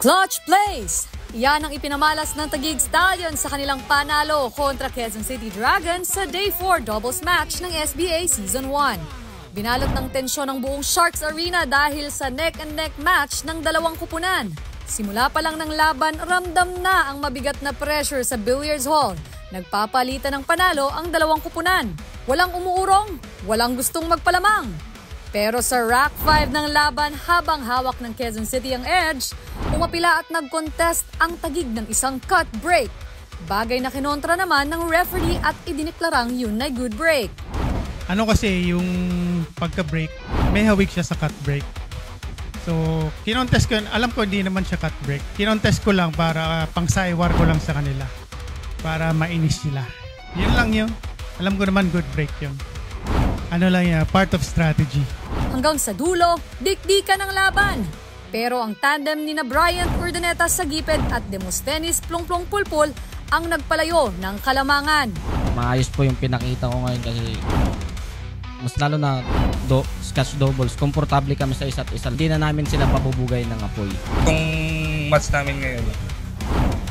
Clutch plays! Yan ang ipinamalas ng Taguig Stallions sa kanilang panalo kontra Quezon City Dragons sa Day 4 doubles match ng SBA Season 1. Binalot ng tensyon ang buong Sharks Arena dahil sa neck-and-neck match ng dalawang kupunan. Simula pa lang ng laban, ramdam na ang mabigat na pressure sa Billiards Hall. Nagpapalitan ng panalo ang dalawang kupunan. Walang umuurong, walang gustong magpalamang. Pero sa Rack 5 ng laban habang hawak ng Quezon City ang edge, umapila at nag-contest ang Taguig ng isang cut break. Bagay na kinontra naman ng referee at idineklarang yun ay good break. Ano kasi yung pagka-break, may hawik siya sa cut break. So, kinontest ko, alam ko hindi naman siya cut break. Kinontest ko lang para pang-saywar ko lang sa kanila. Para mainis sila. Yun lang yun. Alam ko naman good break yun. Ano lang yan, part of strategy. Hanggang sa dulo, dikdikan ang laban. Pero ang tandem ni na Bryant Urdaneta sa giped at Demosthenes Plongplong Pulpul ang nagpalayo ng kalamangan. Maayos po yung pinakita ko ngayon kasi mas lalo na scotch doubles, komportable kami sa isa't isa. Hindi na namin sila pabubugay ng apoy. Kung match namin ngayon,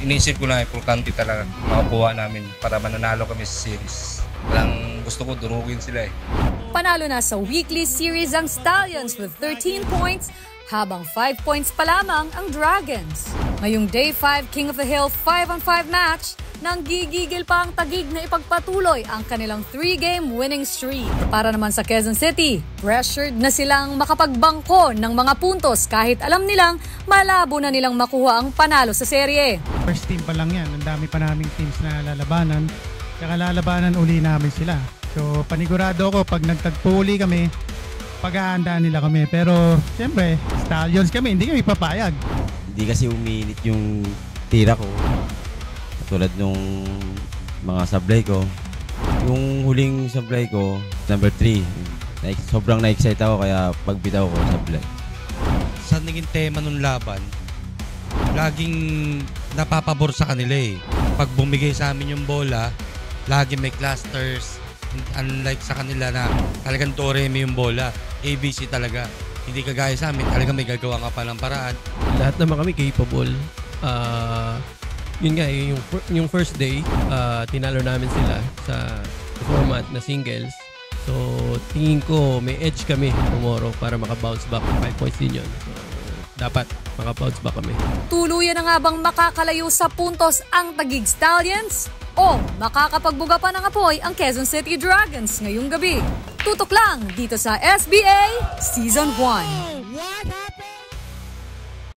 inisip ko na importante talaga makakuha namin para mananalo kami sa series. Walang gusto ko durugin sila eh. Panalo na sa weekly series ang Stallions with 13 points habang 5 points pa lamang ang Dragons. Ngayong Day 5 King of the Hill 5-on-5 match, nang gigigil pa ang Taguig na ipagpatuloy ang kanilang 3-game winning streak. Para naman sa Quezon City, pressured na silang makapagbangko ng mga puntos kahit alam nilang malabo na nilang makuha ang panalo sa serye. First team pa lang yan, ang dami pa naming teams na lalabanan. Tsaka lalabanan uli namin sila. So panigurado ako pag nagtagpo uli kami, pag-aandaan nila kami. Pero siyempre, Stallions kami, hindi kami papayag. Hindi kasi uminit yung tira ko. Tulad nung mga sablay ko. Yung huling sablay ko, number 3. Sobrang na-excite ako kaya pagbitaw ko sablay. Sa naging tema nung laban, laging napapabor sa kanila eh. Pag bumigay sa amin yung bola, lagi may clusters. Unlike sa kanila na talagang doremi yung bola. ABC talaga. Hindi kagaya sa amin, talagang may gagawa nga pa ng paraan. Lahat naman kami capable. Yun nga, yung first day, tinalo namin sila sa format na singles. So, tingin ko may edge kami tomorrow para makabounce back. 5 points din yun. So, dapat makabounce back kami. Tuluyan na nga bang makakalayo sa puntos ang Taguig Stallions? O makakapagbuga pa ng apoy ang Quezon City Dragons ngayong gabi? Tutok lang dito sa SBA Season 1.